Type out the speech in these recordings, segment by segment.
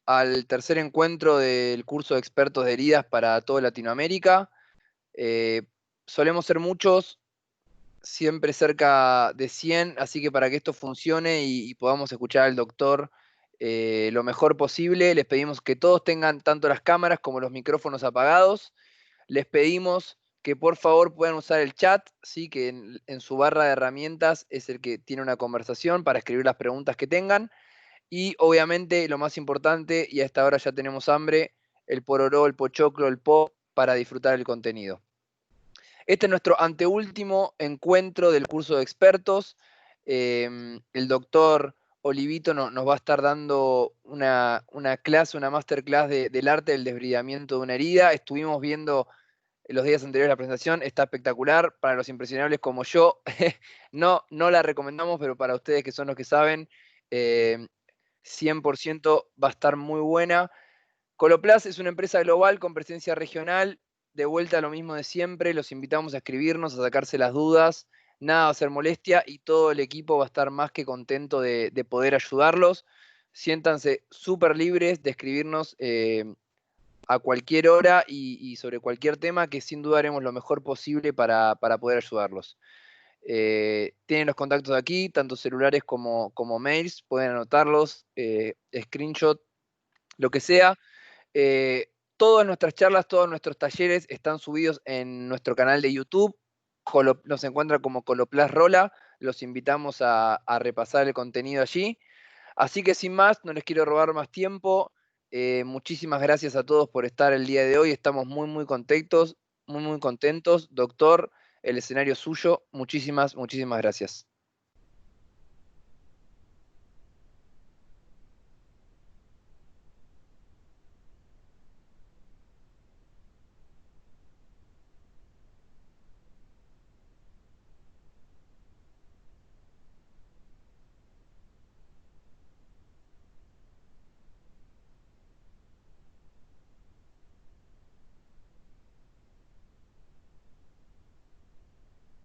al tercer encuentro del curso de expertos de heridas para toda Latinoamérica. Solemos ser muchos, siempre cerca de 100, así que para que esto funcione y podamos escuchar al doctor lo mejor posible, les pedimos que todos tengan tanto las cámaras como los micrófonos apagados. Les pedimos que por favor puedan usar el chat, ¿sí? Que en su barra de herramientas es el que tiene una conversación para escribir las preguntas que tengan. Y obviamente lo más importante, y a esta hora ya tenemos hambre, el pororó, el pochoclo, el pop para disfrutar el contenido. Este es nuestro anteúltimo encuentro del curso de expertos. El doctor Olivito nos va a estar dando una clase, una masterclass del arte del desbridamiento de una herida. Estuvimos viendo en los días anteriores la presentación, está espectacular. Para los impresionables como yo, no la recomendamos, pero para ustedes que son los que saben, 100% va a estar muy buena. Coloplast es una empresa global con presencia regional. De vuelta a lo mismo de siempre, los invitamos a escribirnos, a sacarse las dudas, nada va a ser molestia y todo el equipo va a estar más que contento de poder ayudarlos. Siéntanse súper libres de escribirnos a cualquier hora y sobre cualquier tema, que sin duda haremos lo mejor posible para poder ayudarlos. Tienen los contactos aquí, tanto celulares como mails, pueden anotarlos, screenshot, lo que sea. Todas nuestras charlas, todos nuestros talleres están subidos en nuestro canal de YouTube. Nos encuentra como Coloplast Rola. Los invitamos a repasar el contenido allí. Así que sin más, no les quiero robar más tiempo. Muchísimas gracias a todos por estar el día de hoy. Estamos muy contentos, muy contentos. Doctor, el escenario es suyo. Muchísimas gracias.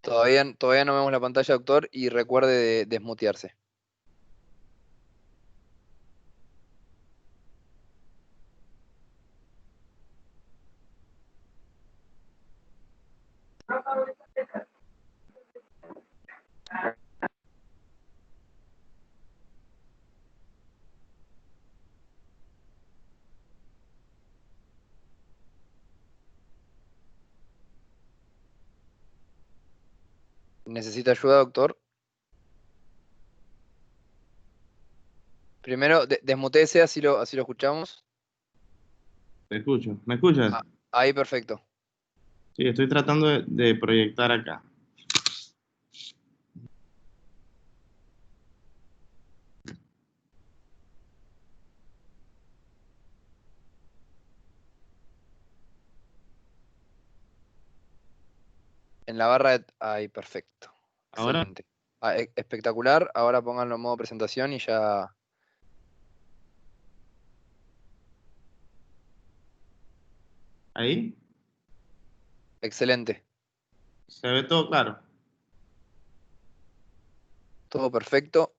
Todavía no vemos la pantalla, doctor, y recuerde de desmutearse. ¿Necesita ayuda, doctor? Primero, desmutéese, así lo escuchamos. Te escucho. ¿Me escuchas? Ahí, perfecto. Sí, estoy tratando de proyectar acá. En la barra ahí, perfecto. Ahora, Excelente. Espectacular. Ahora pónganlo en modo presentación y ya. ahí, Excelente. se ve todo claro. Todo perfecto.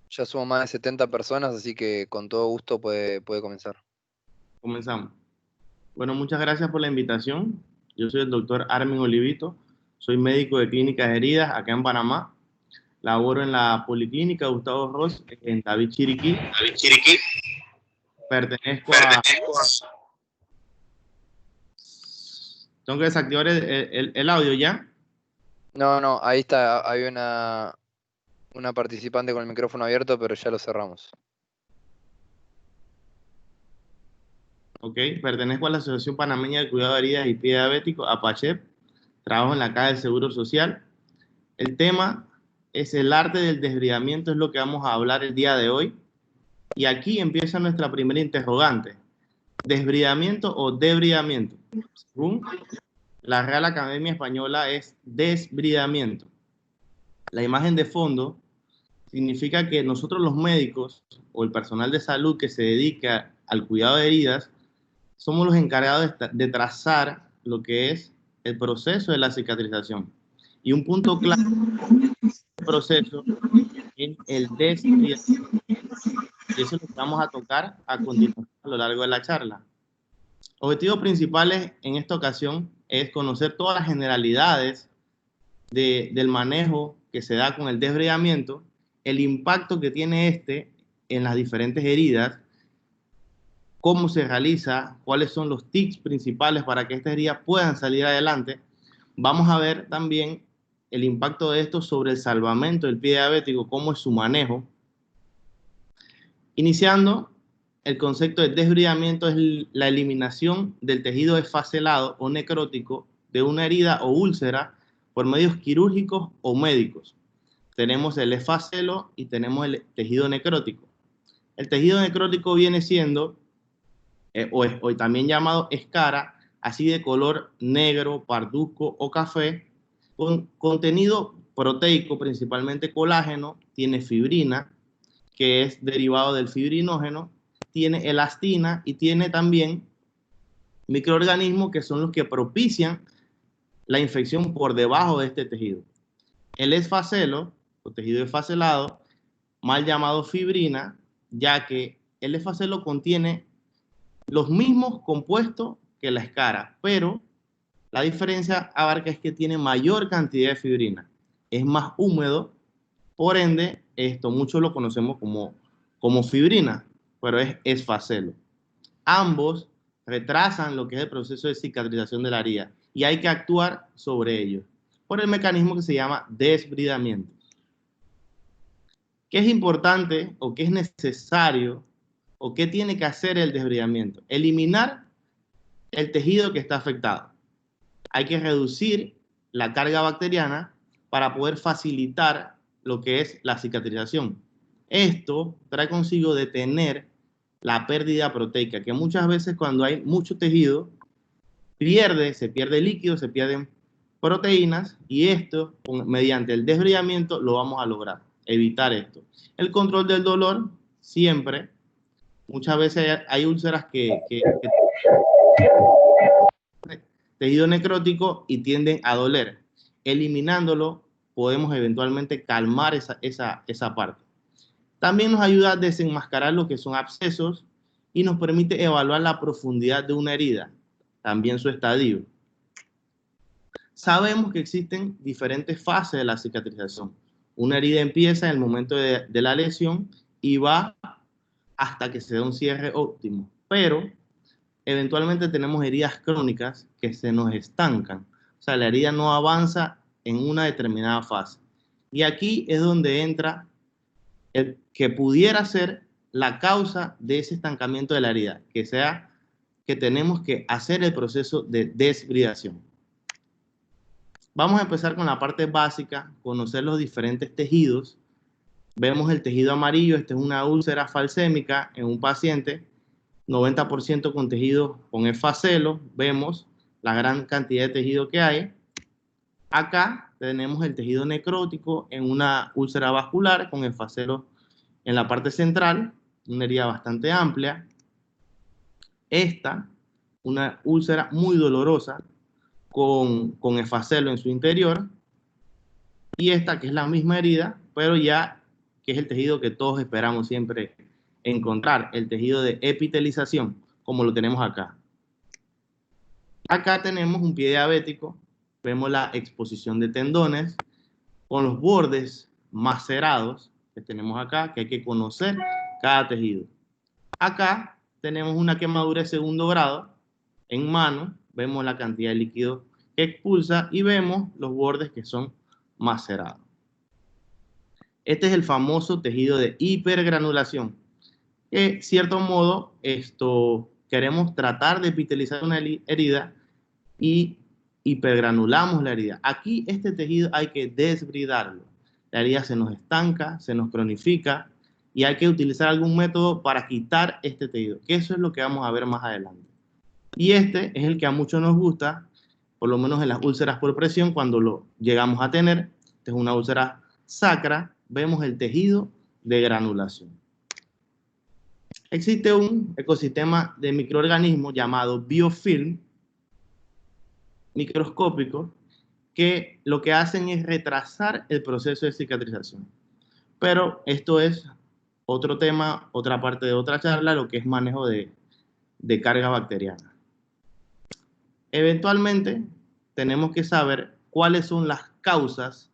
Ya somos más de 70 personas, así que con todo gusto puede comenzar. Comenzamos. Bueno, muchas gracias por la invitación. Yo soy el doctor Armin Olivito. Soy médico de clínicas de heridas acá en Panamá. Laboro en la Policlínica Gustavo Ross en David Chiriquí. Pertenezco a... Tengo que desactivar el audio ya. No, ahí está. Hay una participante con el micrófono abierto, pero ya lo cerramos. Ok, pertenezco a la Asociación Panameña de Cuidado de Heridas y Pie Diabético, APACHEP. Trabajo en la Caja del Seguro Social. El tema es el arte del desbridamiento, es lo que vamos a hablar el día de hoy. Y aquí empieza nuestra primera interrogante. ¿Desbridamiento o debridamiento? Según la Real Academia Española es desbridamiento. La imagen de fondo significa que nosotros los médicos o el personal de salud que se dedica al cuidado de heridas somos los encargados de trazar lo que es el proceso de la cicatrización. Y un punto clave del proceso es el desbridamiento. Y eso es lo que vamos a tocar a continuación a lo largo de la charla. Objetivos principales en esta ocasión es conocer todas las generalidades del manejo que se da con el desbridamiento, el impacto que tiene este en las diferentes heridas, cómo se realiza, cuáles son los tips principales para que estas heridas puedan salir adelante. Vamos a ver también el impacto de esto sobre el salvamento del pie diabético, cómo es su manejo. Iniciando, el concepto de desbridamiento es la eliminación del tejido esfacelado o necrótico de una herida o úlcera por medios quirúrgicos o médicos. Tenemos el esfacelo y tenemos el tejido necrótico. El tejido necrótico viene siendo, o también llamado escara, así de color negro, parduzco o café, con contenido proteico, principalmente colágeno, tiene fibrina, que es derivado del fibrinógeno, tiene elastina y tiene también microorganismos que son los que propician la infección por debajo de este tejido. El esfacelo, o tejido esfacelado, mal llamado fibrina, ya que el esfacelo contiene los mismos compuestos que la escara, pero la diferencia abarca es que tiene mayor cantidad de fibrina, es más húmedo, por ende, esto muchos lo conocemos como fibrina, pero es esfacelo. Ambos retrasan lo que es el proceso de cicatrización de la herida y hay que actuar sobre ellos por el mecanismo que se llama desbridamiento. ¿Qué es importante o qué es necesario o qué tiene que hacer el desbridamiento? Eliminar el tejido que está afectado. Hay que reducir la carga bacteriana para poder facilitar lo que es la cicatrización. Esto trae consigo detener la pérdida proteica, que muchas veces cuando hay mucho tejido, se pierde líquido, se pierden proteínas, y esto, mediante el desbridamiento, lo vamos a lograr, evitar esto. El control del dolor, siempre. Muchas veces hay úlceras que tejido necrótico y tienden a doler. Eliminándolo, podemos eventualmente calmar esa parte. También nos ayuda a desenmascarar lo que son abscesos y nos permite evaluar la profundidad de una herida, también su estadio. Sabemos que existen diferentes fases de la cicatrización. Una herida empieza en el momento de la lesión y va hasta que se dé un cierre óptimo, pero eventualmente tenemos heridas crónicas que se nos estancan. O sea, la herida no avanza en una determinada fase. Y aquí es donde entra el que pudiera ser la causa de ese estancamiento de la herida, que sea que tenemos que hacer el proceso de desbridación. Vamos a empezar con la parte básica, conocer los diferentes tejidos. Vemos el tejido amarillo, esta es una úlcera falsémica en un paciente, 90% con tejido con esfacelo, vemos la gran cantidad de tejido que hay. Acá tenemos el tejido necrótico en una úlcera vascular con esfacelo en la parte central, una herida bastante amplia. Esta, una úlcera muy dolorosa con esfacelo en su interior. Y esta, que es la misma herida, pero ya que es el tejido que todos esperamos siempre encontrar, el tejido de epitelización, como lo tenemos acá. Acá tenemos un pie diabético, vemos la exposición de tendones con los bordes macerados que tenemos acá, que hay que conocer cada tejido. Acá tenemos una quemadura de segundo grado en mano, vemos la cantidad de líquido que expulsa y vemos los bordes que son macerados. Este es el famoso tejido de hipergranulación, que, cierto modo, queremos tratar de epitelizar una herida y hipergranulamos la herida. Aquí este tejido hay que desbridarlo. La herida se nos estanca, se nos cronifica y hay que utilizar algún método para quitar este tejido, que eso es lo que vamos a ver más adelante. Y este es el que a muchos nos gusta, por lo menos en las úlceras por presión, cuando lo llegamos a tener. Esta es una úlcera sacra, vemos el tejido de granulación. Existe un ecosistema de microorganismos llamado biofilm microscópico que lo que hacen es retrasar el proceso de cicatrización. Pero esto es otro tema, otra parte de otra charla, lo que es manejo de carga bacteriana. Eventualmente, tenemos que saber cuáles son las causas,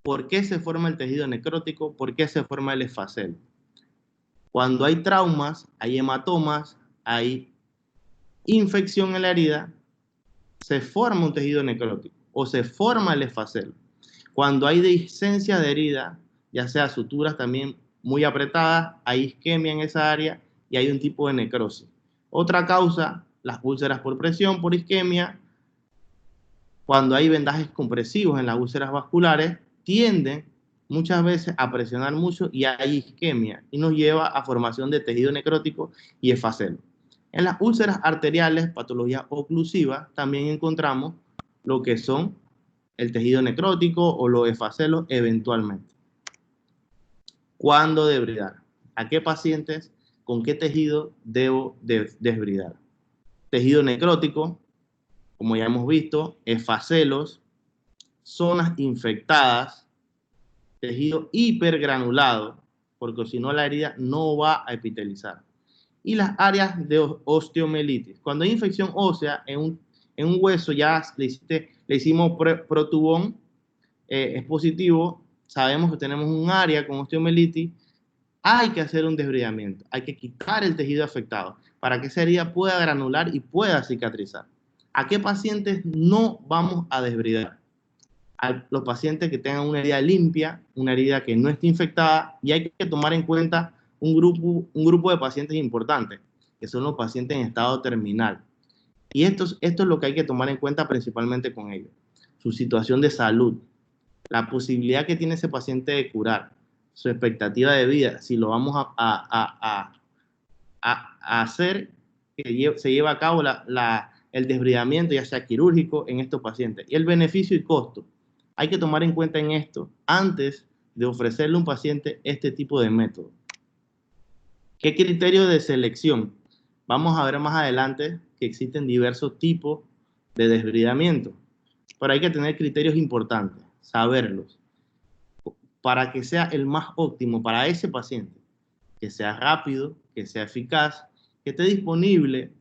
por qué se forma el tejido necrótico, por qué se forma el esfacelo. Cuando hay traumas, hay hematomas, hay infección en la herida, se forma un tejido necrótico o se forma el esfacelo. Cuando hay discencia de herida, ya sea suturas también muy apretadas, hay isquemia en esa área y hay un tipo de necrosis. Otra causa, las úlceras por presión, por isquemia. Cuando hay vendajes compresivos en las úlceras vasculares, tienden muchas veces a presionar mucho y hay isquemia y nos lleva a formación de tejido necrótico y esfacelo. En las úlceras arteriales, patologías oclusivas, también encontramos lo que son el tejido necrótico o los esfacelos eventualmente. ¿Cuándo debridar? ¿A qué pacientes, con qué tejido debo desbridar? Tejido necrótico, como ya hemos visto, esfacelos, zonas infectadas, tejido hipergranulado, porque si no la herida no va a epitelizar. Y las áreas de osteomelitis. Cuando hay infección ósea en un hueso, ya le hicimos protubón, es positivo, sabemos que tenemos un área con osteomelitis, hay que hacer un desbridamiento, hay que quitar el tejido afectado para que esa herida pueda granular y pueda cicatrizar. ¿A qué pacientes no vamos a desbridar? A los pacientes que tengan una herida limpia, una herida que no esté infectada, y hay que tomar en cuenta un grupo de pacientes importantes, que son los pacientes en estado terminal. Y esto es lo que hay que tomar en cuenta principalmente con ellos. Su situación de salud, la posibilidad que tiene ese paciente de curar, su expectativa de vida, si lo vamos a hacer que se lleve a cabo el desbridamiento, ya sea quirúrgico, en estos pacientes. Y el beneficio y costo. Hay que tomar en cuenta en esto antes de ofrecerle a un paciente este tipo de método. ¿Qué criterio de selección? Vamos a ver más adelante que existen diversos tipos de desbridamiento, pero hay que tener criterios importantes, saberlos, para que sea el más óptimo para ese paciente, que sea rápido, que sea eficaz, que esté disponible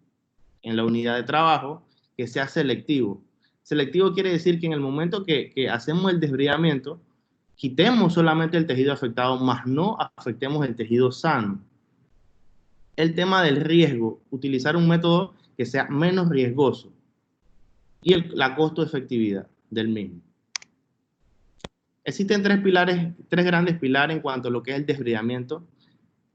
en la unidad de trabajo, que sea selectivo. Selectivo quiere decir que en el momento que hacemos el desbridamiento, quitemos solamente el tejido afectado, más no afectemos el tejido sano. El tema del riesgo, utilizar un método que sea menos riesgoso y la costo-efectividad del mismo. Existen tres grandes pilares en cuanto a lo que es el desbridamiento.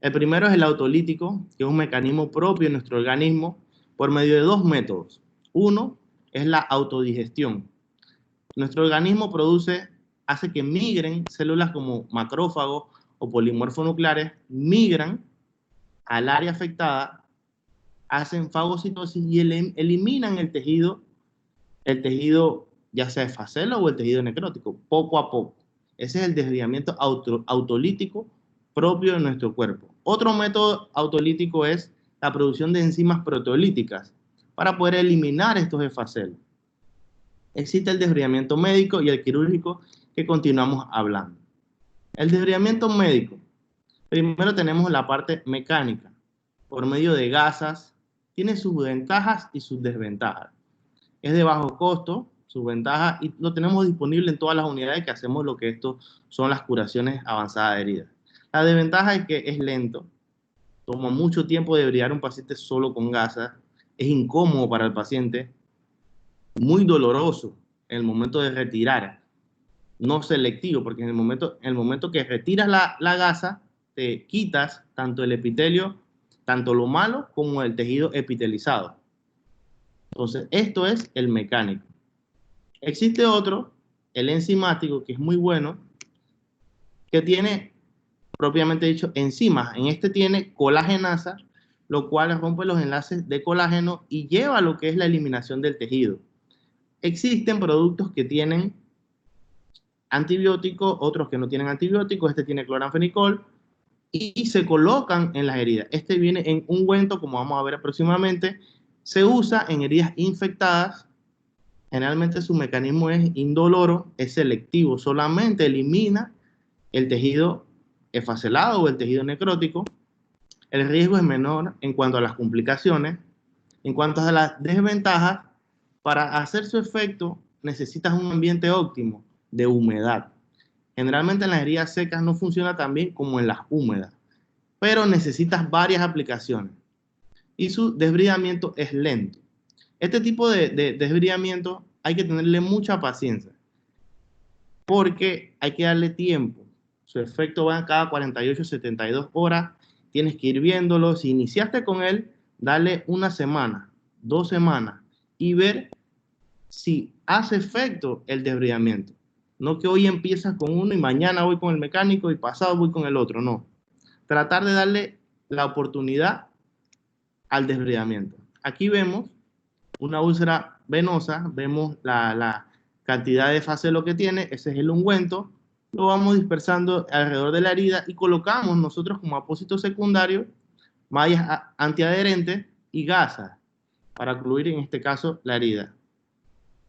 El primero es el autolítico, que es un mecanismo propio de nuestro organismo por medio de dos métodos. Uno es la autodigestión. Nuestro organismo hace que migren células como macrófagos o polimorfos nucleares, migran al área afectada, hacen fagocitosis y eliminan el tejido ya sea esfacelo o el tejido necrótico, poco a poco. Ese es el desviamiento autolítico propio de nuestro cuerpo. Otro método autolítico es la producción de enzimas proteolíticas para poder eliminar estos esfacelos. Existe el desbridamiento médico y el quirúrgico que continuamos hablando. El desbridamiento médico. Primero tenemos la parte mecánica. Por medio de gasas, tiene sus ventajas y sus desventajas. Es de bajo costo, sus ventajas, y lo tenemos disponible en todas las unidades que hacemos lo que esto son las curaciones avanzadas de heridas. La desventaja es que es lento, toma mucho tiempo de debridar un paciente solo con gasas, es incómodo para el paciente, muy doloroso en el momento de retirar, no selectivo, porque en el momento que retiras la gasa, te quitas tanto el epitelio, tanto lo malo como el tejido epitelizado. Entonces, esto es el mecánico. Existe otro, el enzimático, que es muy bueno, que tiene, propiamente dicho, enzimas. En este tiene colagenasa, lo cual rompe los enlaces de colágeno y lleva a lo que es la eliminación del tejido. Existen productos que tienen antibióticos, otros que no tienen antibióticos. Este tiene cloranfenicol y se colocan en las heridas. Este viene en ungüento, como vamos a ver próximamente. Se usa en heridas infectadas. Generalmente su mecanismo es indoloro, es selectivo, solamente elimina el tejido esfacelado o el tejido necrótico, el riesgo es menor en cuanto a las complicaciones. En cuanto a las desventajas, para hacer su efecto necesitas un ambiente óptimo de humedad. Generalmente en las heridas secas no funciona tan bien como en las húmedas, pero necesitas varias aplicaciones y su desbridamiento es lento. Este tipo de desbridamiento hay que tenerle mucha paciencia porque hay que darle tiempo. Su efecto va cada 48 72 horas. Tienes que ir viéndolo. Si iniciaste con él, dale una semana, 2 semanas y ver si hace efecto el desbridamiento. No que hoy empiezas con uno y mañana voy con el mecánico y pasado voy con el otro. No. Tratar de darle la oportunidad al desbridamiento. Aquí vemos una úlcera venosa, vemos la cantidad de facelo que tiene, ese es el ungüento, lo vamos dispersando alrededor de la herida y colocamos nosotros como apósito secundario mallas antiadherentes y gasas para ocluir en este caso la herida.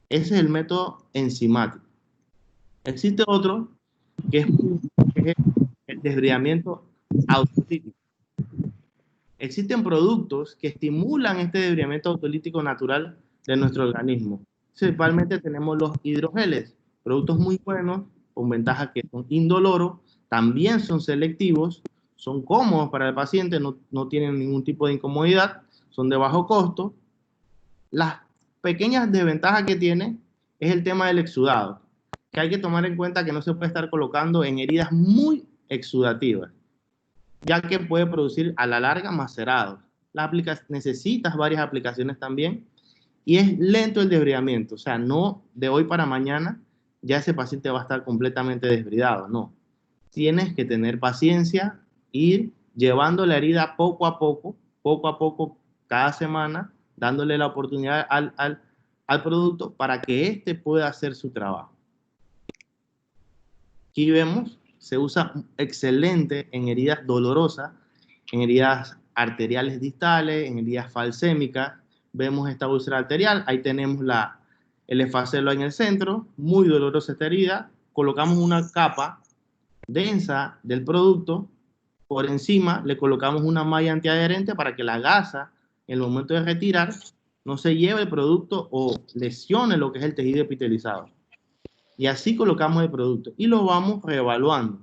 Ese es el método enzimático. Existe otro que es el desbridamiento autolítico. Existen productos que estimulan este desbridamiento autolítico natural de nuestro organismo. Principalmente tenemos los hidrogeles, productos muy buenos, con ventajas que son indoloros, también son selectivos, son cómodos para el paciente, no tienen ningún tipo de incomodidad, son de bajo costo. Las pequeñas desventajas que tiene es el tema del exudado, que hay que tomar en cuenta que no se puede estar colocando en heridas muy exudativas, ya que puede producir a la larga macerados. Necesitas varias aplicaciones también y es lento el desbridamiento, o sea, no de hoy para mañana ya ese paciente va a estar completamente desbridado, no. Tienes que tener paciencia, ir llevando la herida poco a poco, cada semana, dándole la oportunidad al producto para que éste pueda hacer su trabajo. Aquí vemos, se usa excelente en heridas dolorosas, en heridas arteriales distales, en heridas falsémicas. Vemos esta úlcera arterial, ahí tenemos el esfacelo en el centro, muy dolorosa esta herida. Colocamos una capa densa del producto, por encima le colocamos una malla antiadherente para que la gasa, en el momento de retirar, no se lleve el producto o lesione lo que es el tejido epitelizado. Y así colocamos el producto y lo vamos reevaluando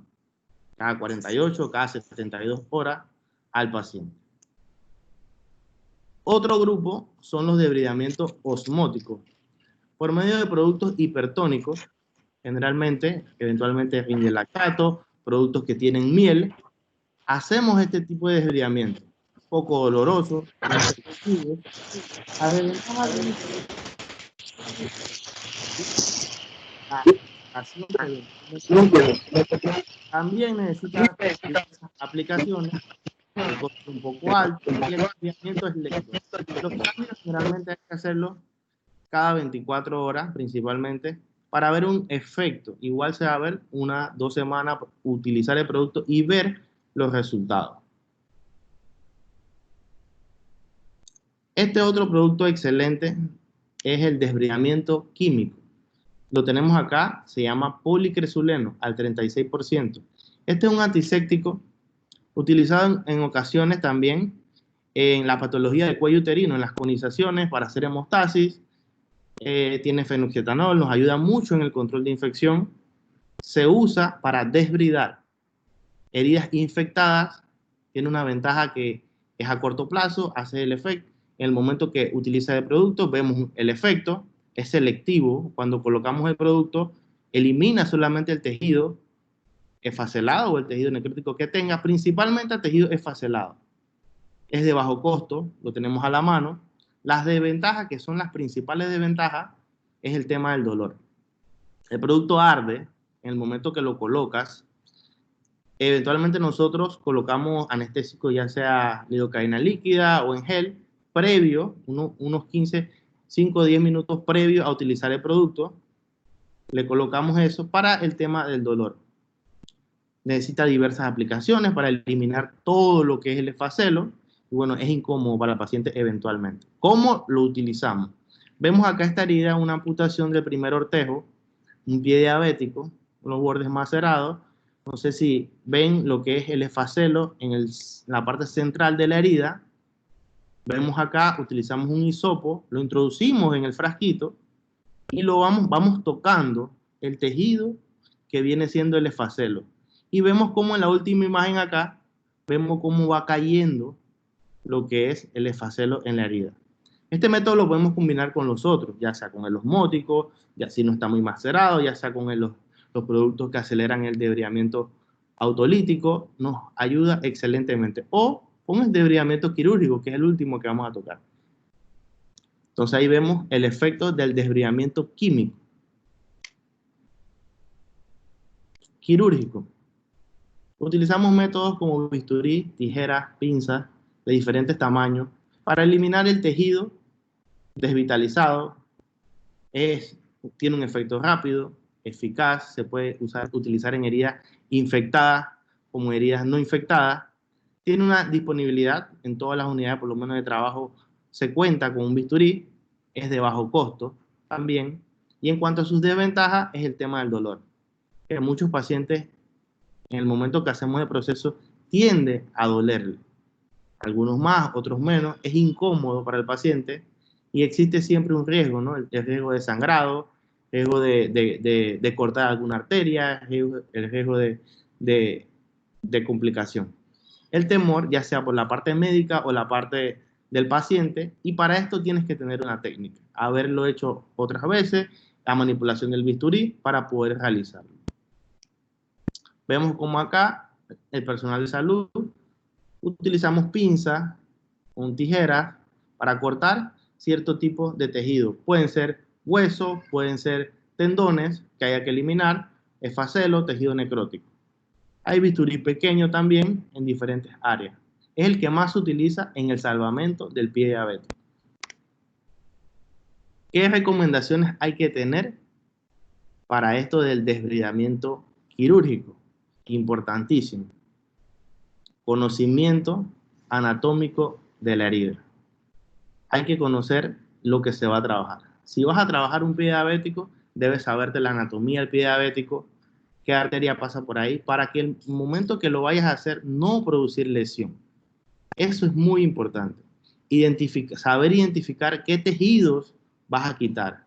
cada 48, cada 72 horas al paciente. Otro grupo son los debridamientos osmóticos. Por medio de productos hipertónicos, generalmente, eventualmente lactato, productos que tienen miel, hacemos este tipo de debridamiento. Poco doloroso, también necesita aplicaciones de costo un poco alto y el enfriamiento es lento. Los cambios generalmente hay que hacerlo cada 24 horas principalmente para ver un efecto. Igual se va a ver 1 o 2 semanas utilizar el producto y ver los resultados. Este otro producto excelente es el desbridamiento químico. Lo tenemos acá, se llama policresuleno al 36%. Este es un antiséptico utilizado en ocasiones también en la patología del cuello uterino, en las conizaciones para hacer hemostasis. Tiene fenoxietanol, nos ayuda mucho en el control de infección. Se usa para desbridar heridas infectadas. Tiene una ventaja que es a corto plazo, hace el efecto. En el momento que utiliza el producto, vemos el efecto. Es selectivo. Cuando colocamos el producto, elimina solamente el tejido esfacelado o el tejido necrótico que tenga, principalmente el tejido esfacelado. Es de bajo costo, lo tenemos a la mano. Las desventajas, que son las principales desventajas, es el tema del dolor. El producto arde en el momento que lo colocas. Eventualmente nosotros colocamos anestésico, ya sea lidocaína líquida o en gel, previo, unos 5 o 10 minutos previo a utilizar el producto. Le colocamos eso para el tema del dolor. Necesita diversas aplicaciones para eliminar todo lo que es el esfacelo. Y bueno, es incómodo para el paciente eventualmente. ¿Cómo lo utilizamos? Vemos acá esta herida, una amputación del primer ortejo, un pie diabético, unos bordes macerados. No sé si ven lo que es el esfacelo en la parte central de la herida. Vemos acá, utilizamos un hisopo, lo introducimos en el frasquito y lo vamos tocando el tejido que viene siendo el esfacelo. Y vemos como en la última imagen acá, vemos cómo va cayendo lo que es el esfacelo en la herida. Este método lo podemos combinar con los otros, ya sea con el osmótico, ya si no está muy macerado, ya sea con los productos que aceleran el debridamiento autolítico, nos ayuda excelentemente. O con el debridamiento quirúrgico, que es el último que vamos a tocar. Entonces ahí vemos el efecto del desbridamiento químico. Quirúrgico. Utilizamos métodos como bisturí, tijeras, pinzas de diferentes tamaños para eliminar el tejido desvitalizado. Tiene un efecto rápido, eficaz, se puede utilizar en heridas infectadas como heridas no infectadas. Tiene una disponibilidad en todas las unidades, por lo menos de trabajo, se cuenta con un bisturí, es de bajo costo también. Y en cuanto a sus desventajas, es el tema del dolor, que muchos pacientes, en el momento que hacemos el proceso, tiende a dolerle. Algunos más, otros menos, es incómodo para el paciente y existe siempre un riesgo, ¿no? El riesgo de sangrado, el riesgo de cortar alguna arteria, el riesgo de complicación. El temor, ya sea por la parte médica o la parte del paciente, y para esto tienes que tener una técnica, haberlo hecho otras veces, la manipulación del bisturí para poder realizarlo. Vemos como acá el personal de salud utilizamos pinzas con tijeras para cortar cierto tipo de tejido. Pueden ser huesos, pueden ser tendones que haya que eliminar, esfacelo, tejido necrótico. Hay bisturí pequeño también en diferentes áreas. Es el que más se utiliza en el salvamento del pie diabético. ¿Qué recomendaciones hay que tener para esto del desbridamiento quirúrgico? Importantísimo. Conocimiento anatómico de la herida. Hay que conocer lo que se va a trabajar. Si vas a trabajar un pie diabético, debes saberte la anatomía del pie diabético, qué arteria pasa por ahí, para que el momento que lo vayas a hacer no producir lesión. Eso es muy importante. Saber identificar qué tejidos vas a quitar.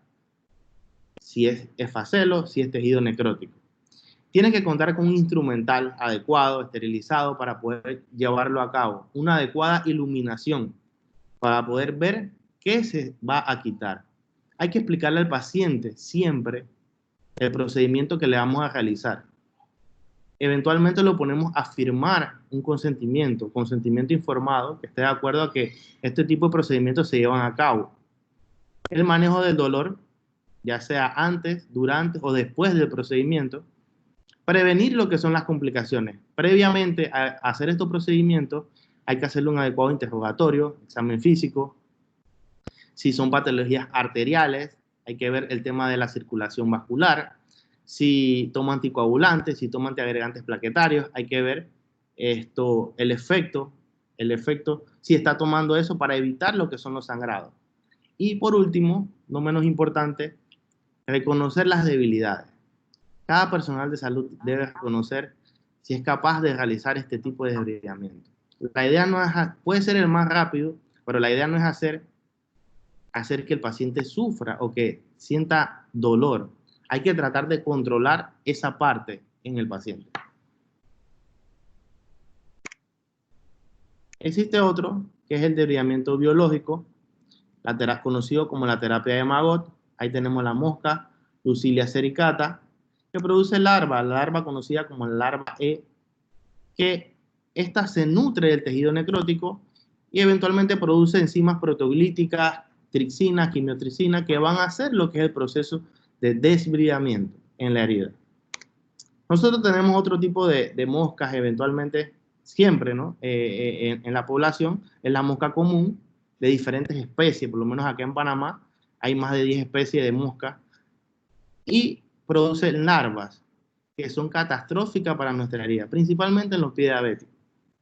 Si es esfacelo, si es tejido necrótico. Tienes que contar con un instrumental adecuado, esterilizado, para poder llevarlo a cabo. Una adecuada iluminación para poder ver qué se va a quitar. Hay que explicarle al paciente siempre el procedimiento que le vamos a realizar. Eventualmente lo ponemos a firmar un consentimiento informado, que esté de acuerdo a que este tipo de procedimientos se llevan a cabo. El manejo del dolor, ya sea antes, durante o después del procedimiento. Prevenir lo que son las complicaciones. Previamente a hacer estos procedimientos, hay que hacerle un adecuado interrogatorio, examen físico. Si son patologías arteriales, hay que ver el tema de la circulación vascular. Si toma anticoagulantes, si toma antiagregantes plaquetarios, hay que ver el efecto, si está tomando eso para evitar lo que son los sangrados. Y por último, no menos importante, reconocer las debilidades. Cada personal de salud debe reconocer si es capaz de realizar este tipo de desbridamiento. La idea no es, puede ser el más rápido, pero la idea no es hacer que el paciente sufra o que sienta dolor. Hay que tratar de controlar esa parte en el paciente. Existe otro, que es el desbridamiento biológico, conocido como la terapia de Magot. Ahí tenemos la mosca Lucilia sericata, que produce la larva conocida como la larva E, que esta se nutre del tejido necrótico y eventualmente produce enzimas proteoglíticas, trixina, quimiotricina, que van a hacer lo que es el proceso de desbridamiento en la herida. Nosotros tenemos otro tipo de moscas eventualmente, siempre, ¿no? En la población, es la mosca común de diferentes especies, por lo menos acá en Panamá hay más de 10 especies de moscas y producen larvas que son catastróficas para nuestra herida, principalmente en los pies diabéticos,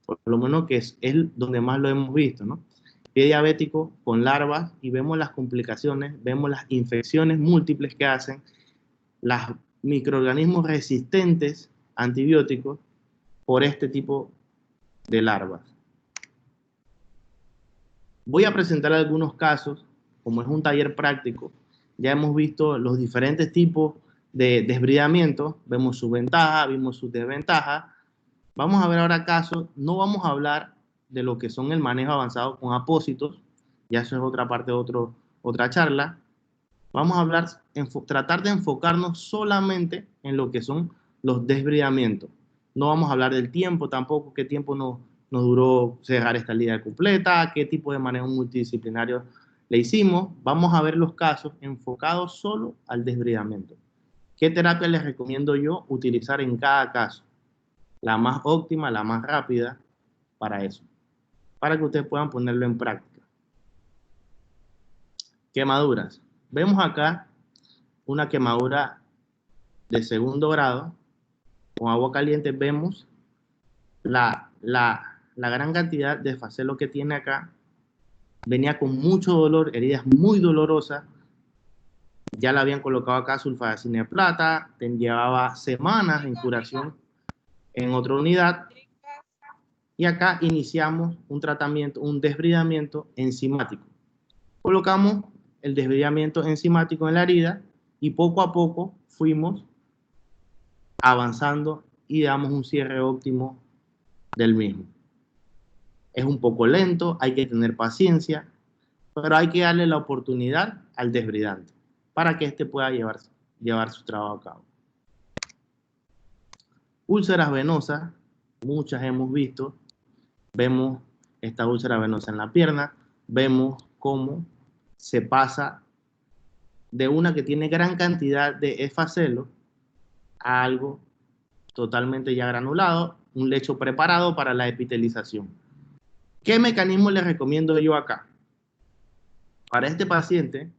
por lo menos que es donde más lo hemos visto, ¿no? Pie diabético con larvas y vemos las complicaciones, vemos las infecciones múltiples que hacen, los microorganismos resistentes antibióticos por este tipo de larvas. Voy a presentar algunos casos, como es un taller práctico. Ya hemos visto los diferentes tipos de desbridamiento, vemos sus ventajas, vimos sus desventajas. Vamos a ver ahora casos, no vamos a hablar de lo que son el manejo avanzado con apósitos, ya eso es otra parte de otra charla. Vamos a hablar, tratar de enfocarnos solamente en lo que son los desbridamientos. No vamos a hablar del tiempo tampoco, qué tiempo nos duró cerrar esta liga completa, qué tipo de manejo multidisciplinario le hicimos. Vamos a ver los casos enfocados solo al desbridamiento. ¿Qué terapia les recomiendo yo utilizar en cada caso? La más óptima, la más rápida para eso, para que ustedes puedan ponerlo en práctica. Quemaduras. Vemos acá una quemadura de segundo grado. Con agua caliente vemos la gran cantidad de facelo que tiene acá. Venía con mucho dolor, heridas muy dolorosas. Ya la habían colocado acá sulfadacina de plata, llevaba semanas en curación en otra unidad. Y acá iniciamos un tratamiento, un desbridamiento enzimático. Colocamos el desbridamiento enzimático en la herida y poco a poco fuimos avanzando y damos un cierre óptimo del mismo. Es un poco lento, hay que tener paciencia, pero hay que darle la oportunidad al desbridante para que éste pueda llevar su trabajo a cabo. Úlceras venosas, muchas hemos visto. Vemos esta úlcera venosa en la pierna, vemos cómo se pasa de una que tiene gran cantidad de efacelo a algo totalmente ya granulado, un lecho preparado para la epitelización. ¿Qué mecanismo les recomiendo yo acá? Para este paciente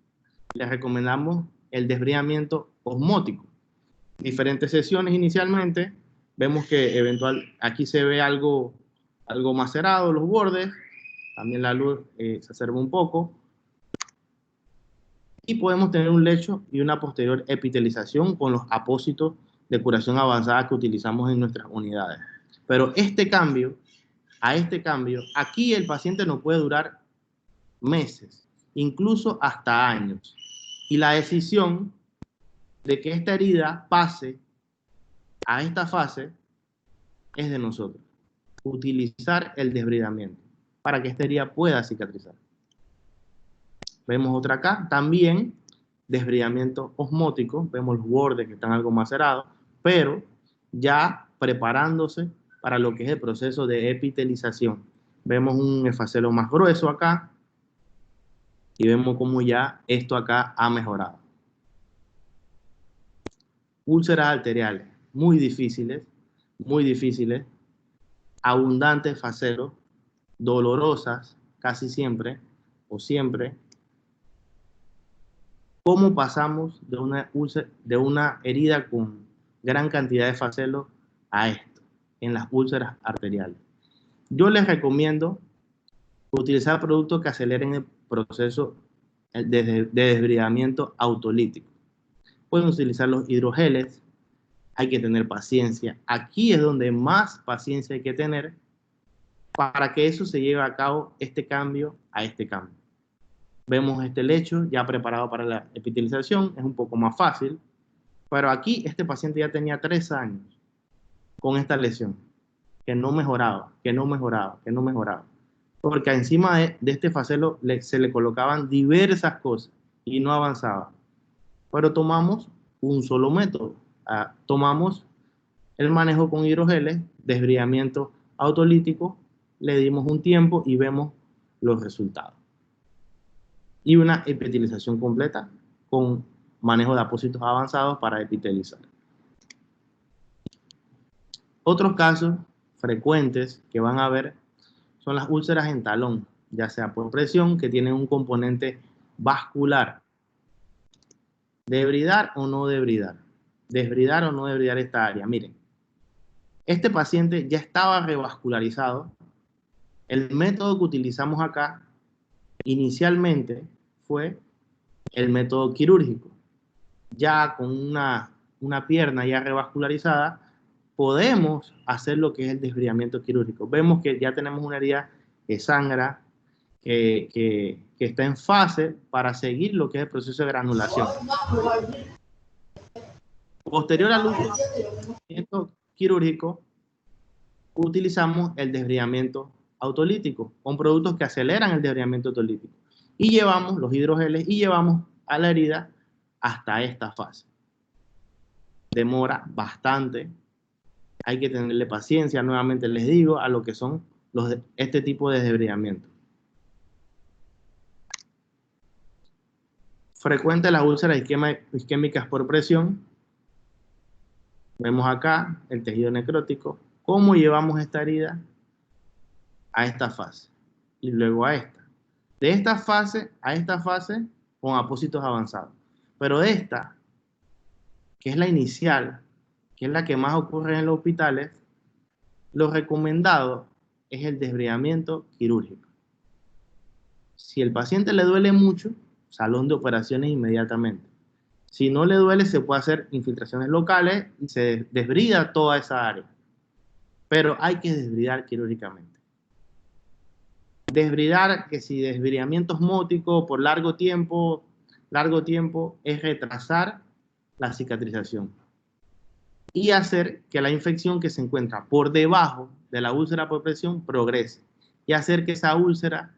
les recomendamos el desbridamiento osmótico. Diferentes sesiones inicialmente, vemos que aquí se ve algo macerado los bordes, también la luz se acerca un poco, y podemos tener un lecho y una posterior epitelización con los apósitos de curación avanzada que utilizamos en nuestras unidades. Pero aquí el paciente no puede durar meses, incluso hasta años. Y la decisión de que esta herida pase a esta fase es de nosotros. Utilizar el desbridamiento para que esta herida pueda cicatrizar. Vemos otra acá, también desbridamiento osmótico, vemos los bordes que están algo macerados, pero ya preparándose para lo que es el proceso de epitelización. Vemos un efacelo más grueso acá y vemos cómo ya esto acá ha mejorado. Úlceras arteriales, muy difíciles, abundantes facelos, dolorosas casi siempre o siempre. ¿Cómo pasamos de una herida con gran cantidad de facelos a esto, en las úlceras arteriales? Yo les recomiendo utilizar productos que aceleren el proceso de desbridamiento autolítico. Pueden utilizar los hidrogeles, hay que tener paciencia. Aquí es donde más paciencia hay que tener para que eso se lleve a cabo, este cambio a este cambio. Vemos este lecho ya preparado para la epitelización, es un poco más fácil, pero aquí este paciente ya tenía 3 años con esta lesión, que no mejoraba, porque encima de este facelo se le colocaban diversas cosas y no avanzaba. Pero tomamos un solo método, tomamos el manejo con hidrogeles, desbridamiento autolítico, le dimos un tiempo y vemos los resultados. Y una epitelización completa con manejo de apósitos avanzados para epitelizar. Otros casos frecuentes que van a ver son las úlceras en talón, ya sea por presión, que tienen un componente vascular. ¿Debridar o no debridar? ¿Desbridar o no debridar esta área? Miren, este paciente ya estaba revascularizado. El método que utilizamos acá inicialmente fue el método quirúrgico. Ya con una pierna ya revascularizada, podemos hacer lo que es el desbridamiento quirúrgico. Vemos que ya tenemos una herida que sangra, que está en fase para seguir lo que es el proceso de granulación. Posterior al uso del desbridamiento quirúrgico, utilizamos el desbridamiento autolítico con productos que aceleran el desbridamiento autolítico. Y llevamos los hidrogeles y llevamos a la herida hasta esta fase. Demora bastante. Hay que tenerle paciencia, nuevamente les digo, a lo que son este tipo de desbridamiento. Frecuente las úlceras isquémicas por presión. Vemos acá el tejido necrótico. ¿Cómo llevamos esta herida a esta fase? Y luego a esta. De esta fase a esta fase con apósitos avanzados. Pero de esta, que es la inicial, que es la que más ocurre en los hospitales, lo recomendado es el desbridamiento quirúrgico. Si el paciente le duele mucho, salón de operaciones inmediatamente. Si no le duele, se puede hacer infiltraciones locales y se desbrida toda esa área. Pero hay que desbridar quirúrgicamente. Desbridar, que si desbridamiento osmótico por largo tiempo es retrasar la cicatrización y hacer que la infección que se encuentra por debajo de la úlcera por presión progrese y hacer que esa úlcera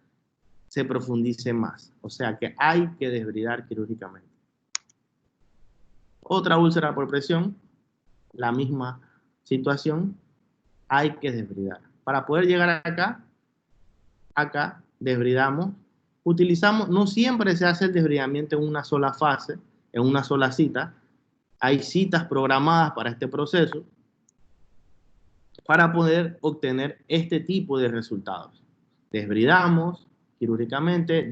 se profundice más. O sea que hay que desbridar quirúrgicamente. Otra úlcera por presión, la misma situación, hay que desbridar. Para poder llegar acá desbridamos. Utilizamos, no siempre se hace el desbridamiento en una sola fase, en una sola cita. Hay citas programadas para este proceso para poder obtener este tipo de resultados. Desbridamos quirúrgicamente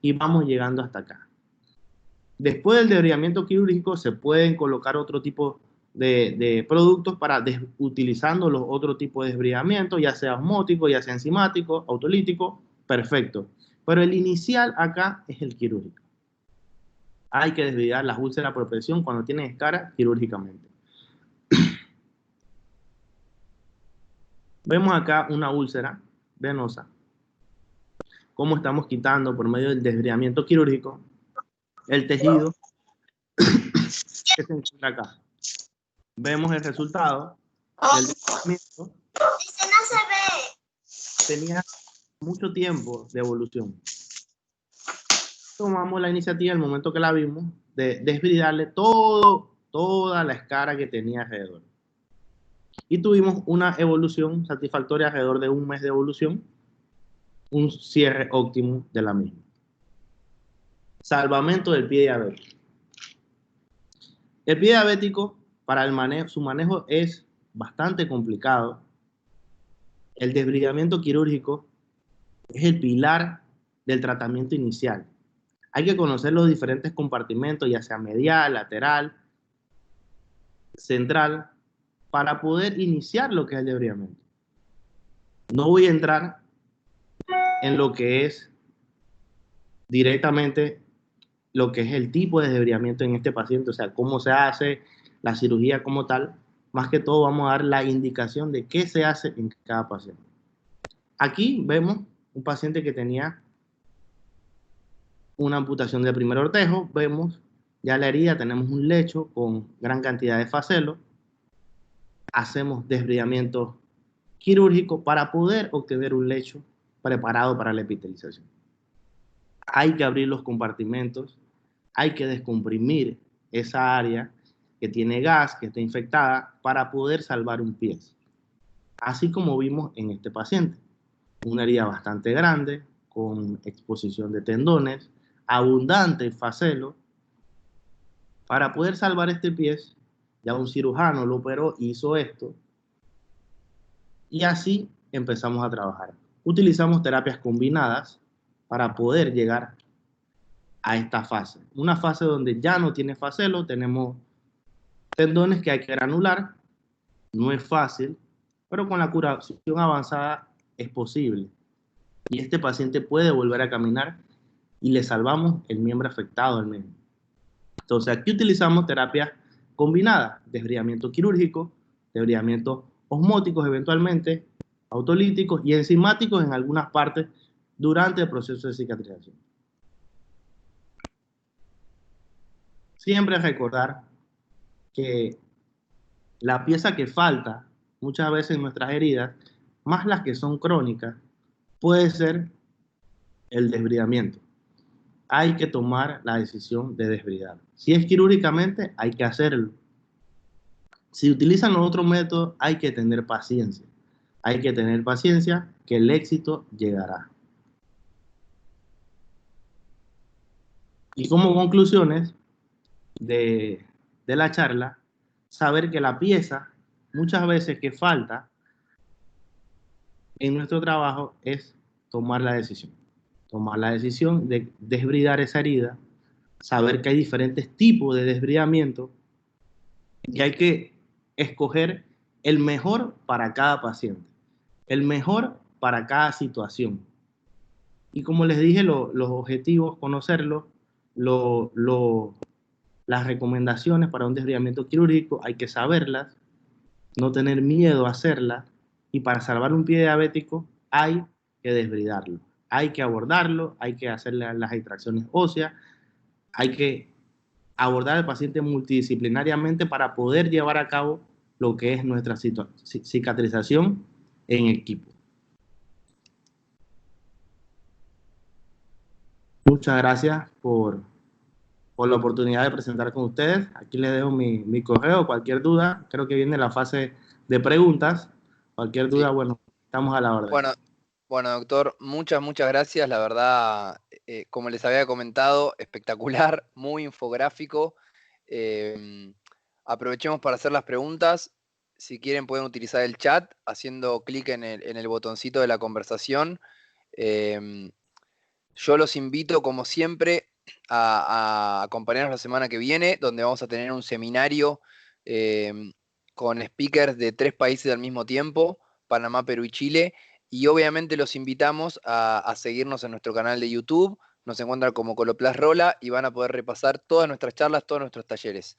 y vamos llegando hasta acá. Después del desbridamiento quirúrgico se pueden colocar otro tipo de productos para utilizando los otros tipos de desbridamiento, ya sea osmótico, ya sea enzimático, autolítico, perfecto. Pero el inicial acá es el quirúrgico. Hay que desbridar las úlceras por presión cuando tienen escara quirúrgicamente. Vemos acá una úlcera venosa. Cómo estamos quitando por medio del desbridamiento quirúrgico el tejido que se encuentra acá. Vemos el resultado del desbridamiento. Tenía mucho tiempo de evolución. Tomamos la iniciativa, el momento que la vimos, de desbridarle toda la escara que tenía alrededor. Y tuvimos una evolución satisfactoria alrededor de un mes de evolución, un cierre óptimo de la misma. Salvamento del pie diabético. El pie diabético, para el manejo, su manejo es bastante complicado. El desbridamiento quirúrgico es el pilar del tratamiento inicial. Hay que conocer los diferentes compartimentos, ya sea medial, lateral, central, para poder iniciar lo que es el desbridamiento. No voy a entrar en lo que es directamente lo que es el tipo de desbridamiento en este paciente, o sea, cómo se hace, la cirugía como tal. Más que todo vamos a dar la indicación de qué se hace en cada paciente. Aquí vemos un paciente que tenía una amputación del primer ortejo, vemos ya la herida, tenemos un lecho con gran cantidad de facelo, hacemos desbridamiento quirúrgico para poder obtener un lecho preparado para la epitelización. Hay que abrir los compartimentos, hay que descomprimir esa área que tiene gas, que está infectada, para poder salvar un pie. Así como vimos en este paciente, una herida bastante grande, con exposición de tendones, abundante facelo. Para poder salvar este pie, ya un cirujano lo operó, hizo esto, y así empezamos a trabajar. Utilizamos terapias combinadas para poder llegar a esta fase. Una fase donde ya no tiene facelo, tenemos tendones que hay que granular, no es fácil, pero con la curación avanzada es posible. Y este paciente puede volver a caminar y le salvamos el miembro afectado al mismo. Entonces aquí utilizamos terapias combinadas, desbridamiento quirúrgico, desbridamientos osmóticos eventualmente, autolíticos y enzimáticos en algunas partes durante el proceso de cicatrización. Siempre recordar que la pieza que falta muchas veces en nuestras heridas, más las que son crónicas, puede ser el desbridamiento. Hay que tomar la decisión de desbridar. Si es quirúrgicamente, hay que hacerlo. Si utilizan los otros métodos, hay que tener paciencia. Hay que tener paciencia que el éxito llegará. Y como conclusiones de la charla, saber que la pieza, muchas veces que falta en nuestro trabajo, es tomar la decisión. Tomar la decisión de desbridar esa herida, saber que hay diferentes tipos de desbridamiento y hay que escoger el mejor para cada paciente, el mejor para cada situación. Y como les dije, los objetivos, conocerlos, las recomendaciones para un desbridamiento quirúrgico, hay que saberlas, no tener miedo a hacerlas, y para salvar un pie diabético hay que desbridarlo, hay que abordarlo, hay que hacer las extracciones óseas, hay que abordar al paciente multidisciplinariamente para poder llevar a cabo lo que es nuestra cicatrización en equipo. Muchas gracias por la oportunidad de presentar con ustedes. Aquí les dejo mi correo. Cualquier duda, creo que viene la fase de preguntas. Cualquier duda, bueno, estamos a la orden. Bueno, doctor, muchas gracias. La verdad, como les había comentado, espectacular, muy infográfico. Aprovechemos para hacer las preguntas. Si quieren pueden utilizar el chat haciendo clic en el botoncito de la conversación. Yo los invito, como siempre, a acompañarnos la semana que viene, donde vamos a tener un seminario con speakers de 3 países al mismo tiempo, Panamá, Perú y Chile. Y obviamente los invitamos a seguirnos en nuestro canal de YouTube. Nos encuentran como Coloplast Rola y van a poder repasar todas nuestras charlas, todos nuestros talleres.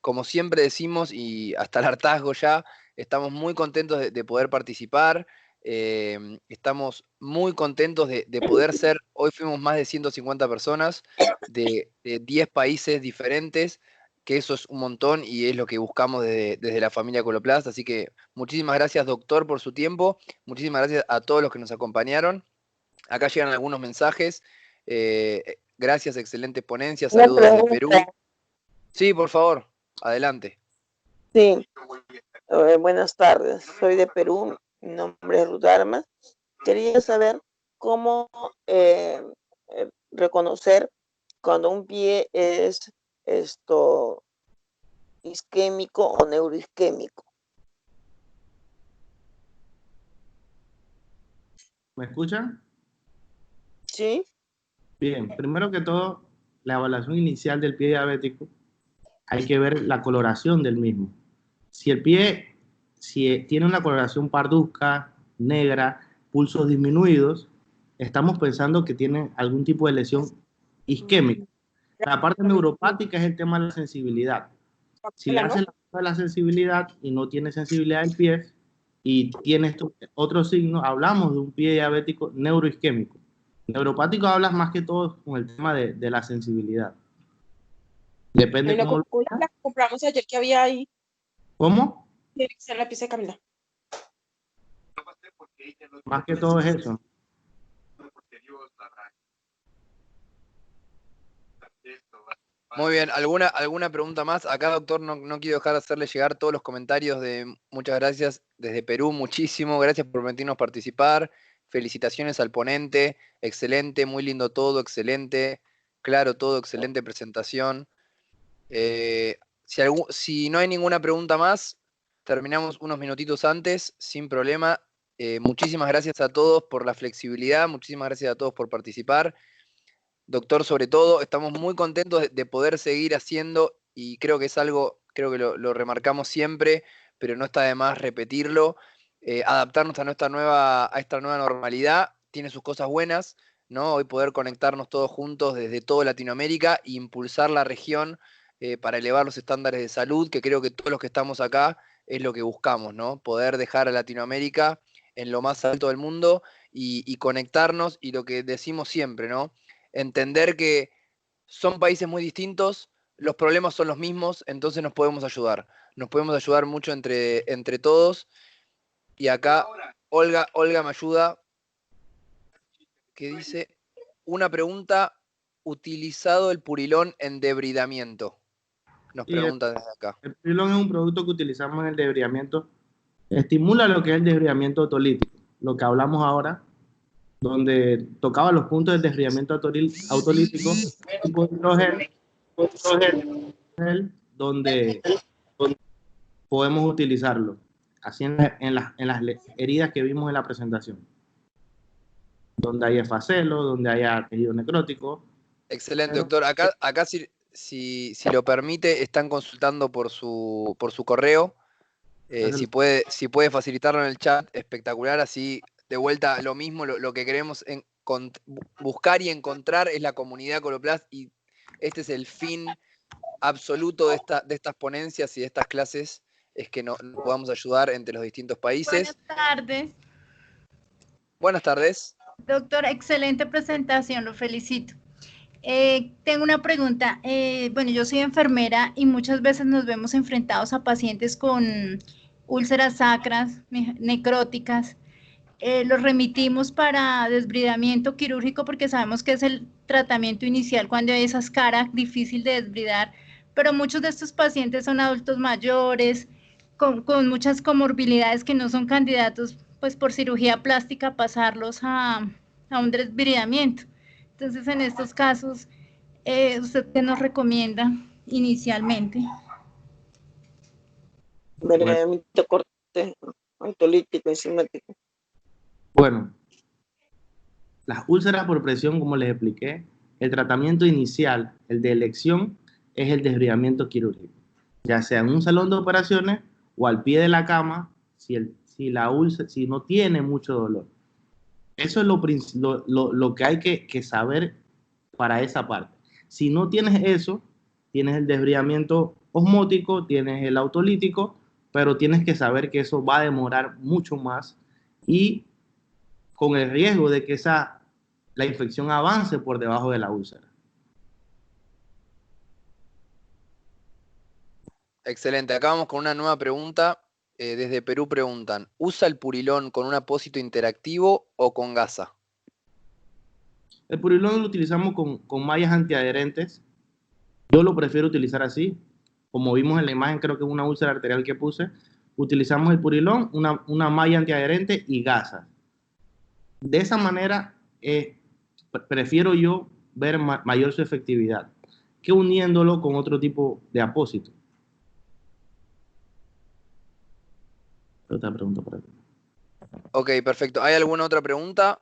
Como siempre decimos, y hasta el hartazgo ya, estamos muy contentos de poder participar. Estamos muy contentos de poder ser, hoy fuimos más de 150 personas de 10 países diferentes, que eso es un montón y es lo que buscamos desde la familia Coloplast. Así que muchísimas gracias, doctor, por su tiempo. Muchísimas gracias a todos los que nos acompañaron. Acá llegan algunos mensajes. Gracias, excelente ponencia. Saludos desde Perú. Sí, por favor, adelante. Sí, buenas tardes. Soy de Perú. Mi nombre es Ruth Armas. Quería saber cómo reconocer cuando un pie es isquémico o neuroisquémico. ¿Me escuchan? Sí. Bien, primero que todo, la evaluación inicial del pie diabético, hay que ver la coloración del mismo. Si el pie tiene una coloración parduzca, negra, pulsos disminuidos, estamos pensando que tiene algún tipo de lesión isquémica. La parte neuropática es el tema de la sensibilidad. Si le hace la sensibilidad y no tiene sensibilidad del pie y tiene otro signo, hablamos de un pie diabético neuroisquémico. Neuropático hablas más que todo con el tema de la sensibilidad. Depende la cómo... la que compramos ayer que había ahí. ¿Cómo? Tiene que ser la pieza de Camila. Más que todo es eso. Muy bien, ¿alguna pregunta más? Acá, doctor, no quiero dejar de hacerle llegar todos los comentarios de muchas gracias desde Perú, muchísimo, gracias por permitirnos participar, felicitaciones al ponente, excelente, muy lindo todo, excelente, claro todo, excelente presentación. Si no hay ninguna pregunta más, terminamos unos minutitos antes, sin problema. Muchísimas gracias a todos por la flexibilidad, muchísimas gracias a todos por participar. Doctor, sobre todo, estamos muy contentos de poder seguir haciendo, y creo que es algo, creo que lo remarcamos siempre, pero no está de más repetirlo, adaptarnos a esta nueva normalidad tiene sus cosas buenas, ¿no? Hoy poder conectarnos todos juntos desde toda Latinoamérica e impulsar la región para elevar los estándares de salud, que creo que todos los que estamos acá es lo que buscamos, ¿no? Poder dejar a Latinoamérica en lo más alto del mundo y conectarnos, y lo que decimos siempre, ¿no? Entender que son países muy distintos, los problemas son los mismos, entonces nos podemos ayudar mucho entre todos. Y acá Olga me ayuda, que dice, una pregunta, utilizado el purilón en debridamiento. Nos preguntan desde acá. El purilón es un producto que utilizamos en el debridamiento, estimula lo que es el debridamiento autolítico, lo que hablamos ahora, donde tocaba los puntos del desbridamiento autolítico, tipo de hidrogel, donde podemos utilizarlo, así en las heridas que vimos en la presentación, donde haya efacelo, donde haya tejido necrótico. Excelente, doctor. Acá si lo permite, están consultando por su correo. Si puede facilitarlo en el chat, espectacular. Así, de vuelta, lo mismo, lo que queremos buscar y encontrar es la comunidad Coloplast, y este es el fin absoluto de estas ponencias y de estas clases, es que nos podamos ayudar entre los distintos países. Buenas tardes. Buenas tardes. Doctor, excelente presentación, lo felicito. Tengo una pregunta. Bueno, yo soy enfermera y muchas veces nos vemos enfrentados a pacientes con úlceras sacras, necróticas. Los remitimos para desbridamiento quirúrgico porque sabemos que es el tratamiento inicial cuando hay esa escara difícil de desbridar, pero muchos de estos pacientes son adultos mayores, con muchas comorbilidades que no son candidatos, pues por cirugía plástica, pasarlos a un desbridamiento. Entonces, en estos casos, ¿usted qué nos recomienda inicialmente? Desbridamiento corte, autolítico, enzimático. Bueno, las úlceras por presión, como les expliqué, el tratamiento inicial, el de elección, es el desbridamiento quirúrgico, ya sea en un salón de operaciones o al pie de la cama, si no tiene mucho dolor. Eso es lo que hay que saber para esa parte. Si no tienes eso, tienes el desbridamiento osmótico, tienes el autolítico, pero tienes que saber que eso va a demorar mucho más y con el riesgo de que la infección avance por debajo de la úlcera. Excelente. Acá vamos con una nueva pregunta. Desde Perú preguntan, ¿usa el purilón con un apósito interactivo o con gasa? El purilón lo utilizamos con mallas antiadherentes. Yo lo prefiero utilizar así. Como vimos en la imagen, creo que es una úlcera arterial que puse. Utilizamos el purilón, una malla antiadherente y gasa. De esa manera, prefiero yo ver mayor su efectividad que uniéndolo con otro tipo de apósito. Otra pregunta por aquí. Ok, perfecto. ¿Hay alguna otra pregunta?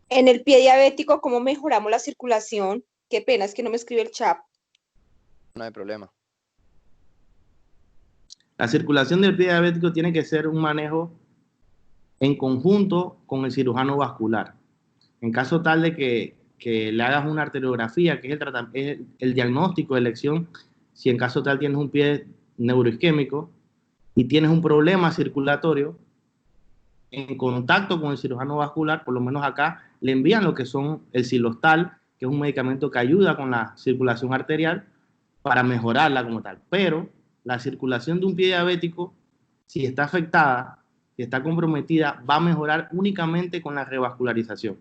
En el pie diabético, ¿cómo mejoramos la circulación? Qué pena, es que no me escribe el chat. No hay problema. La circulación del pie diabético tiene que ser un manejo en conjunto con el cirujano vascular. En caso tal de que le hagas una arteriografía, que es el diagnóstico de elección, si en caso tal tienes un pie neuroisquémico y tienes un problema circulatorio, en contacto con el cirujano vascular, por lo menos acá, le envían lo que son el Silostal, que es un medicamento que ayuda con la circulación arterial para mejorarla como tal. Pero la circulación de un pie diabético, si está afectada, si está comprometida, va a mejorar únicamente con la revascularización,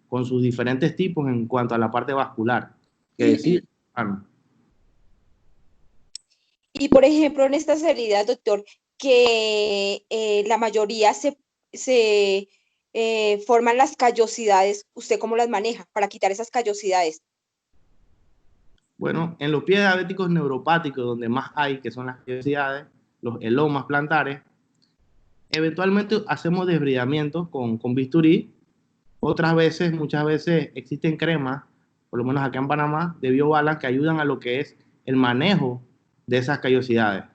con sus diferentes tipos en cuanto a la parte vascular. Que decir, Y por ejemplo, en estas heridas, doctor, que la mayoría se forman las callosidades, ¿usted cómo las maneja para quitar esas callosidades? Bueno, en los pies diabéticos neuropáticos, donde más hay, que son las callosidades, los elomas plantares, eventualmente hacemos desbridamientos con bisturí. Muchas veces existen cremas, por lo menos acá en Panamá, de biobalas que ayudan a lo que es el manejo de esas callosidades,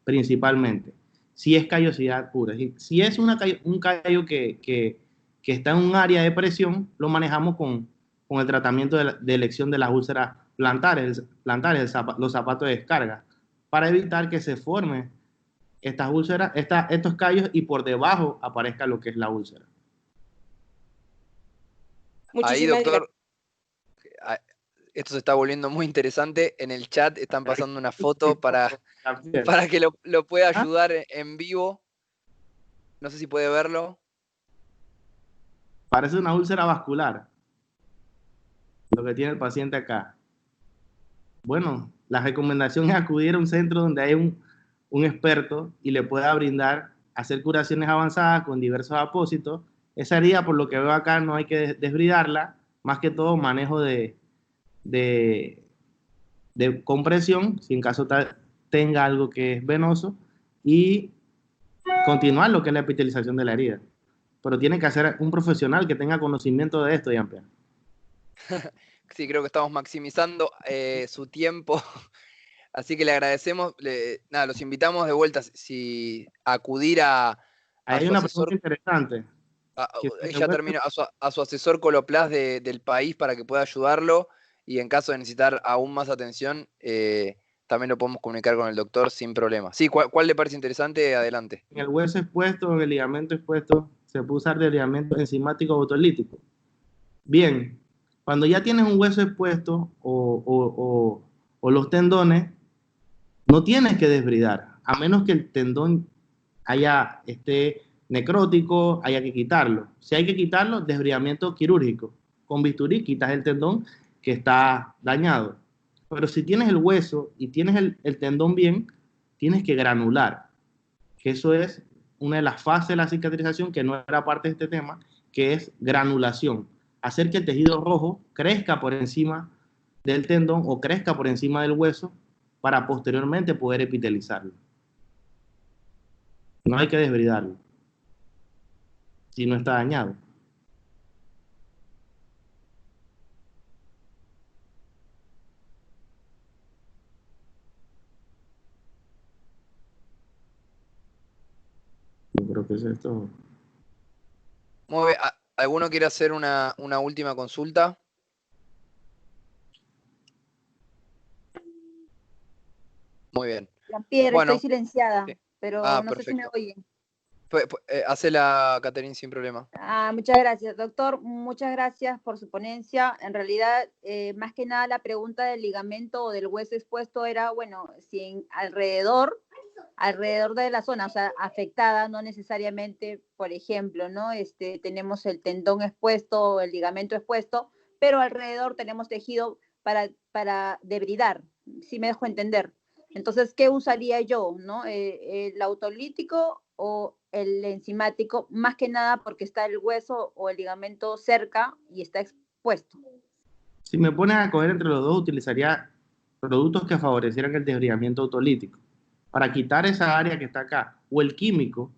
principalmente. Si es callosidad pura. Si es un callo que está en un área de presión, lo manejamos con el tratamiento de elección de las úlceras los zapatos de descarga para evitar que se formen estas úlceras, estos callos y por debajo aparezca lo que es la úlcera. Ahí, Muchísimas doctor, esto se está volviendo muy interesante. En el chat están pasando una foto para que lo pueda ayudar en vivo. No sé si puede verlo. Parece una úlcera vascular, lo que tiene el paciente acá. Bueno, la recomendación es acudir a un centro donde hay un experto y le pueda brindar, hacer curaciones avanzadas con diversos apósitos. Esa herida, por lo que veo acá, no hay que desbridarla, más que todo manejo de compresión, si en caso tenga algo que es venoso, y continuar lo que es la epitelización de la herida. Pero tiene que hacer un profesional que tenga conocimiento de esto, Jean-Pierre. Sí, creo que estamos maximizando su tiempo. Así que le agradecemos. Nada, los invitamos de vuelta a acudir a Ahí hay su una asesor. pregunta interesante. Ella termina a su asesor Coloplast del país para que pueda ayudarlo. Y en caso de necesitar aún más atención, también lo podemos comunicar con el doctor sin problema. Sí, ¿cuál le parece interesante? Adelante. En el hueso expuesto, en el ligamento expuesto, se puede usar de ligamento enzimático o autolítico. Bien, cuando ya tienes un hueso expuesto o los tendones, no tienes que desbridar, a menos que el tendón esté necrótico, haya que quitarlo. Si hay que quitarlo, desbridamiento quirúrgico. Con bisturí quitas el tendón que está dañado. Pero si tienes el hueso y tienes el tendón bien, tienes que granular, que eso es una de las fases de la cicatrización que no era parte de este tema, que es granulación. Hacer que el tejido rojo crezca por encima del tendón o crezca por encima del hueso para posteriormente poder epitelizarlo. No hay que desbridarlo si no está dañado. Yo creo que es esto. Muy bien. ¿Alguno quiere hacer una última consulta? Muy bien. Jean-Pierre, Bueno, estoy silenciada, sí. pero no sé si me Perfecto. oyen. Hacela, Catherine, sin problema. Muchas gracias, doctor. Muchas gracias por su ponencia. En realidad, más que nada, la pregunta del ligamento o del hueso expuesto era, bueno, si alrededor de la zona, o sea, afectada, no necesariamente, por ejemplo, ¿no? Tenemos el tendón expuesto o el ligamento expuesto, pero alrededor tenemos tejido para debridar, si me dejo entender. Entonces, ¿qué usaría yo, no? ¿El autolítico o el enzimático? Más que nada porque está el hueso o el ligamento cerca y está expuesto. Si me ponen a coger entre los dos, utilizaría productos que favorecieran el desbridamiento autolítico para quitar esa área que está acá. O el químico,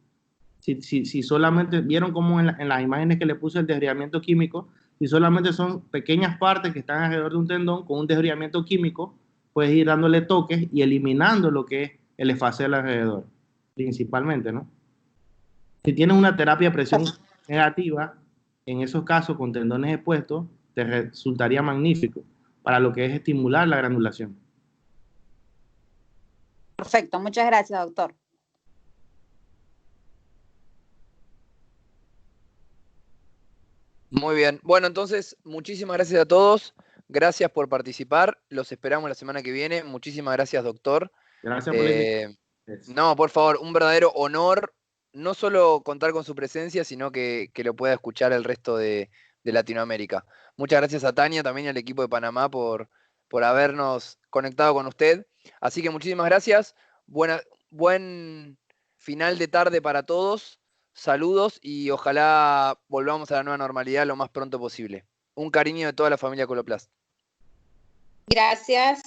si solamente, vieron cómo en las imágenes que le puse el desbridamiento químico, si solamente son pequeñas partes que están alrededor de un tendón, con un desbridamiento químico, puedes ir dándole toques y eliminando lo que es el esfacel alrededor, principalmente, ¿no? Si tienes una terapia de presión negativa, en esos casos con tendones expuestos, te resultaría magnífico para lo que es estimular la granulación. Perfecto, muchas gracias, doctor. Muy bien. Bueno, entonces, muchísimas gracias a todos. Gracias por participar. Los esperamos la semana que viene. Muchísimas gracias, doctor. Gracias por la invitación. No, por favor, un verdadero honor, no solo contar con su presencia, sino que lo pueda escuchar el resto de Latinoamérica. Muchas gracias a Tania, también al equipo de Panamá por habernos conectado con usted. Así que muchísimas gracias. Buen final de tarde para todos. Saludos y ojalá volvamos a la nueva normalidad lo más pronto posible. Un cariño de toda la familia Coloplast. Gracias.